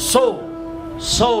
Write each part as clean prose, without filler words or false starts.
100।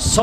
100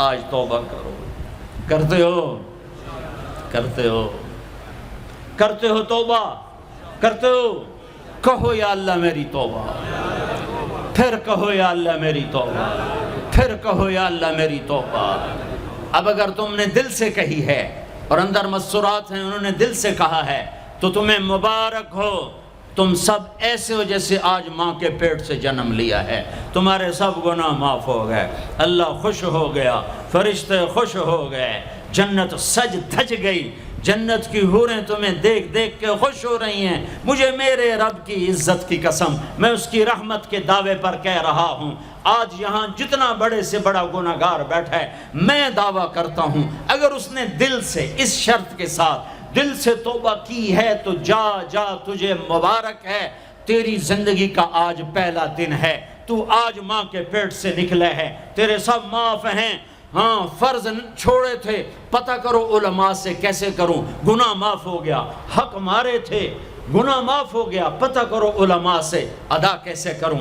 آج توبہ کرو. کرتے ہو کرتے ہو کرتے ہو توبہ کرتے ہو؟ کہو یا اللہ میری توبہ، پھر کہو یا اللہ میری توبہ، پھر کہو یا اللہ میری توبہ. اب اگر تم نے دل سے کہی ہے اور اندر مسرات ہیں انہوں نے دل سے کہا ہے تو تمہیں مبارک ہو. تم سب ایسے ہو جیسے آج ماں کے پیٹ سے جنم لیا ہے. تمہارے سب گناہ معاف ہو گئے، اللہ خوش ہو گیا، فرشتے خوش ہو گئے، جنت سج دھج گئی. جنت کی حوریں تمہیں دیکھ دیکھ کے خوش ہو رہی ہیں. مجھے میرے رب کی عزت کی قسم، میں اس کی رحمت کے دعوے پر کہہ رہا ہوں، آج یہاں جتنا بڑے سے بڑا گناہگار بیٹھا ہے، میں دعویٰ کرتا ہوں اگر اس نے دل سے اس شرط کے ساتھ دل سے توبہ کی ہے تو جا جا تجھے مبارک ہے. تیری زندگی کا آج پہلا دن ہے، تو آج ماں کے پیٹ سے نکلے ہے، تیرے سب معاف ہیں. ہاں فرض چھوڑے تھے، پتہ کرو علماء سے کیسے کروں، گناہ معاف ہو گیا. حق مارے تھے، گناہ معاف ہو گیا، پتہ کرو علماء سے ادا کیسے کروں.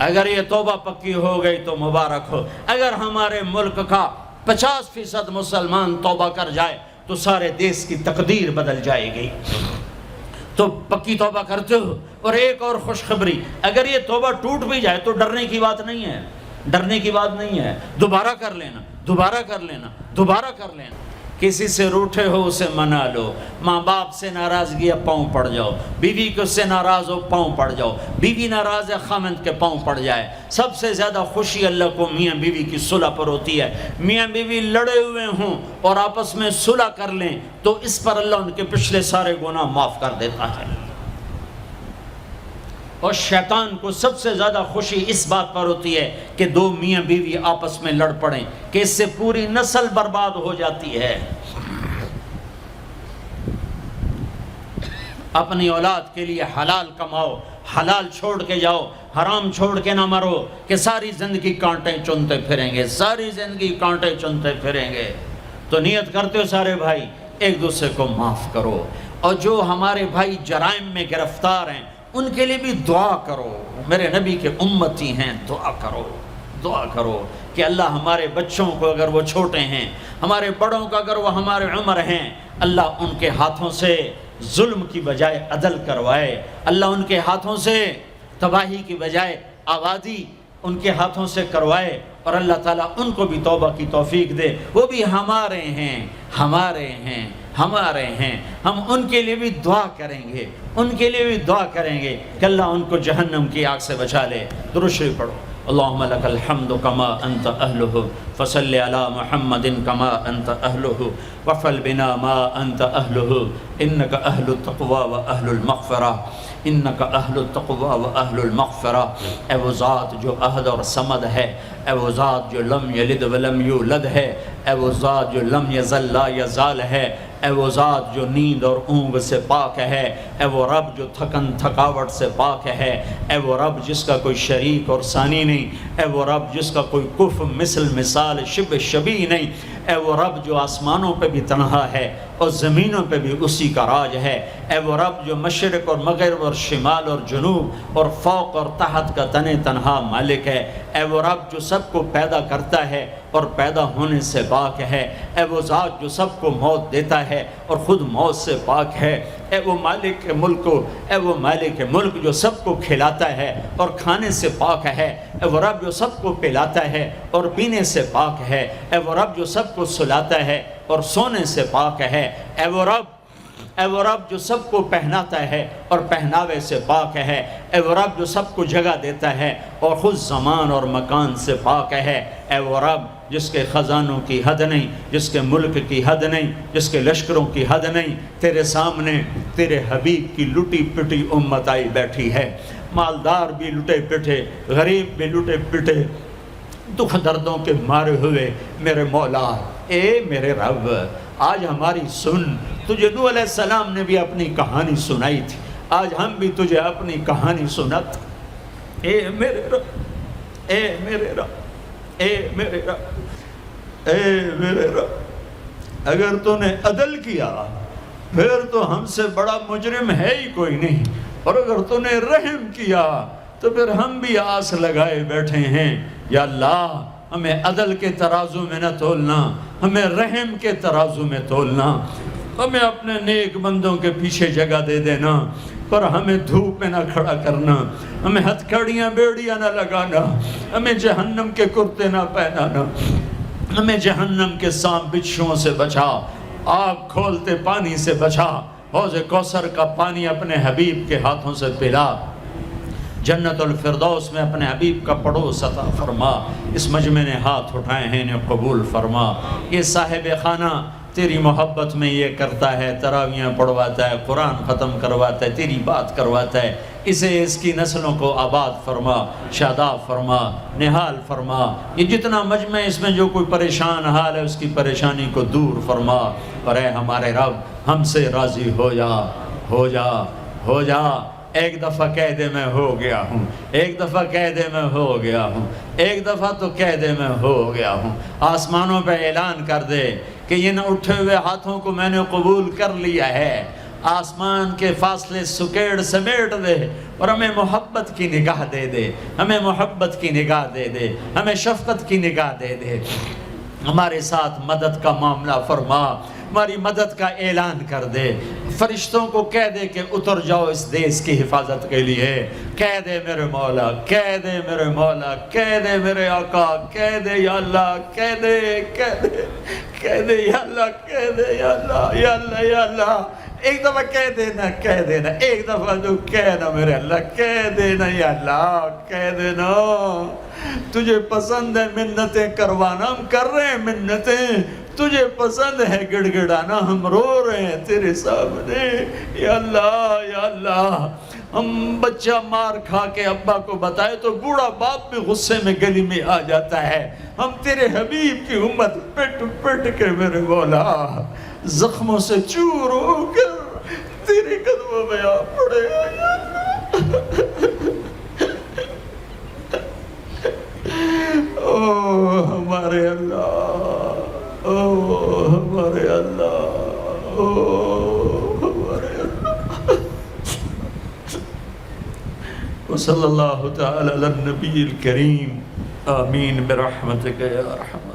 اگر یہ توبہ پکی ہو گئی تو مبارک ہو. اگر ہمارے ملک کا 50% مسلمان توبہ کر جائے تو سارے دیش کی تقدیر بدل جائے گی. تو پکی توبہ کرتے ہو. اور ایک اور خوشخبری، اگر یہ توبہ ٹوٹ بھی جائے تو ڈرنے کی بات نہیں ہے، ڈرنے کی بات نہیں ہے. دوبارہ کر لینا، دوبارہ کر لینا، دوبارہ کر لینا. کسی سے روٹھے ہو اسے منا لو. ماں باپ سے ناراضگی ہے پاؤں پڑ جاؤ، بیوی کو سے ناراض ہو پاؤں پڑ جاؤ، بیوی ناراض ہے خامند کے پاؤں پڑ جائے. سب سے زیادہ خوشی اللہ کو میاں بیوی کی صلح پر ہوتی ہے. میاں بیوی لڑے ہوئے ہوں اور آپس میں صلح کر لیں تو اس پر اللہ ان کے پچھلے سارے گناہ معاف کر دیتا ہے. اور شیطان کو سب سے زیادہ خوشی اس بات پر ہوتی ہے کہ دو میاں بیوی آپس میں لڑ پڑیں کہ اس سے پوری نسل برباد ہو جاتی ہے. اپنی اولاد کے لیے حلال کماؤ، حلال چھوڑ کے جاؤ، حرام چھوڑ کے نہ مرو کہ ساری زندگی کانٹے چنتے پھریں گے، ساری زندگی کانٹے چنتے پھریں گے. تو نیت کرتے ہو سارے بھائی ایک دوسرے کو معاف کرو. اور جو ہمارے بھائی جرائم میں گرفتار ہیں ان کے لیے بھی دعا کرو. میرے نبی کے امتی ہیں، دعا کرو، دعا کرو کہ اللہ ہمارے بچوں کو اگر وہ چھوٹے ہیں، ہمارے بڑوں کو اگر وہ ہمارے عمر ہیں، اللہ ان کے ہاتھوں سے ظلم کی بجائے عدل کروائے. اللہ ان کے ہاتھوں سے تباہی کی بجائے آبادی ان کے ہاتھوں سے کروائے. اور اللہ تعالیٰ ان کو بھی توبہ کی توفیق دے. وہ بھی ہمارے ہیں، ہمارے ہیں، ہمارے ہیں. ہم ان کے لیے بھی دعا کریں گے، ان کے لیے بھی دعا کریں گے کہ اللہ ان کو جہنم کی آگ سے بچا لے. درود شریف پڑھو. اللہم لک الحمد کما انت اہلہ فصل علی محمد کما انت اہلہ وفعل بنا ما انت اہلہ انک اہل التقوی و اہل المغفرہ، انک اہل التقوی و اہل المغفرہ. اے وہ ذات جو احد اور صمد ہے، اے وہ ذات جو لم یلد ولم یولد ہے، اے وہ ذات جو لم یزل لا یزال ہے، اے وہ ذات جو نیند اور اونگ سے پاک ہے، اے وہ رب جو تھکن تھکاوٹ سے پاک ہے، اے وہ رب جس کا کوئی شریک اور ثانی نہیں، اے وہ رب جس کا کوئی کف مثل مثال شبہ شبیہ نہیں، اے وہ رب جو آسمانوں پہ بھی تنہا ہے اور زمینوں پہ بھی اسی کا راج ہے. اے وہ رب جو مشرق اور مغرب اور شمال اور جنوب اور فوق اور تحت کا تنہا مالک ہے. اے وہ رب جو سب کو پیدا کرتا ہے اور پیدا ہونے سے پاک ہے. اے وہ ذات جو سب کو موت دیتا ہے اور خود موت سے پاک ہے. اے وہ مالک ملک، اے وہ مالک ملک جو سب کو کھلاتا ہے اور کھانے سے پاک ہے. اے وہ رب جو سب کو پلاتا ہے اور پینے سے پاک ہے. اے وہ رب جو سب کو سلاتا ہے اور سونے سے پاک ہے. اے وہ رب جو سب کو پہناتا ہے اور پہناوے سے پاک ہے. اے وہ رب جو سب کو جگہ دیتا ہے اور خود زمان اور مکان سے پاک ہے. اے وہ رب جس کے خزانوں کی حد نہیں، جس کے ملک کی حد نہیں، جس کے لشکروں کی حد نہیں. تیرے سامنے تیرے حبیب کی لٹی پٹی امت آئی بیٹھی ہے. مالدار بھی لٹے پٹے، غریب بھی لٹے پٹے، دکھ دردوں کے مارے ہوئے. میرے مولا، اے میرے رب، آج ہماری سن. تجھے نوح علیہ السلام نے بھی اپنی کہانی سنائی تھی، آج ہم بھی تجھے اپنی کہانی سنت. اے میرے رب، اے میرے رب، اے میرے رب، اے میرے رب، اگر تو نے عدل کیا پھر تو ہم سے بڑا مجرم ہے ہی کوئی نہیں، اور اگر تو نے رحم کیا تو پھر ہم بھی آس لگائے بیٹھے ہیں. یا اللہ ہمیں عدل کے ترازو میں نہ تولنا، ہمیں رحم کے ترازو میں تولنا، ہمیں اپنے نیک بندوں کے پیچھے جگہ دے دینا، پر ہمیں دھوپ میں نہ کھڑا کرنا، ہمیں ہتھکڑیاں بیڑیاں نہ لگانا، ہمیں جہنم کے کرتے نہ پہنانا، ہمیں جہنم کے سانپ بچھوؤں سے بچا، آگ کھولتے پانی سے بچا، حوض کوثر کا پانی اپنے حبیب کے ہاتھوں سے پلا، جنت الفردوس میں اپنے حبیب کا پڑوس عطا فرما، اس مجمع نے ہاتھ اٹھائے ہیں انہیں قبول فرما۔ یہ صاحب خانہ تیری محبت میں یہ کرتا ہے، تراویاں پڑھواتا ہے، قرآن ختم کرواتا ہے، تیری بات کرواتا ہے، اسے اس کی نسلوں کو آباد فرما، شاداب فرما، نحال فرما۔ یہ جتنا مجمع اس میں جو کوئی پریشان حال ہے اس کی پریشانی کو دور فرما، اور اے ہمارے رب ہم سے راضی ہو جا، ہو جا، ہو جا۔ ایک دفعہ کہہ دے میں ہو گیا ہوں، ایک دفعہ کہہ دے میں ہو گیا ہوں، ایک دفعہ تو کہہ دے میں ہو گیا ہوں۔ آسمانوں پہ اعلان کر دے کہ ان اٹھے ہوئے ہاتھوں کو میں نے قبول کر لیا ہے، آسمان کے فاصلے سکیڑ سمیٹ دے اور ہمیں محبت کی نگاہ دے دے، ہمیں محبت کی نگاہ دے دے، ہمیں شفقت کی نگاہ دے دے، ہمارے ساتھ مدد کا معاملہ فرما، ہماری مدد کا اعلان کر دے، فرشتوں کو کہہ دے کہ اتر جاؤ اس دیس کی حفاظت کے لیے، کہہ دے میرے مولا، کہہ دے میرے مولا، کہہ دے میرے آقا، کہہ دے یا اللہ، کہہ دے، کہہ دے، کہہ دے یا اللہ، کہہ دے یا اللہ، یا اللہ، یا اللہ۔ ایک دفعہ کہہ دینا، کہہ دینا، ایک دفعہ جو کہنا میرے اللہ، کہہ دینا یا اللہ، کہہ دینا۔ تجھے پسند ہے منتیں کروانا، ہم کر رہے ہیں منتیں، تجھے پسند ہے گڑ گڑانا، ہم رو رہے ہیں تیرے سامنے، یا اللہ، یا اللہ۔ ہم بچہ مار کھا کے ابا کو بتائے تو بوڑھا باپ بھی غصے میں گلی میں آ جاتا ہے، ہم تیرے حبیب کی امت پٹ پٹ کے میرے مولا زخموں سے چور ہو کر تیرے قدموں میں آ پڑے۔ او ہمارے اللہ، او ہمارے اللہ، او ہمارے اللہ۔ وصلی اللہ تعالی علی النبی الکریم، آمین برحمتک یا ارحم۔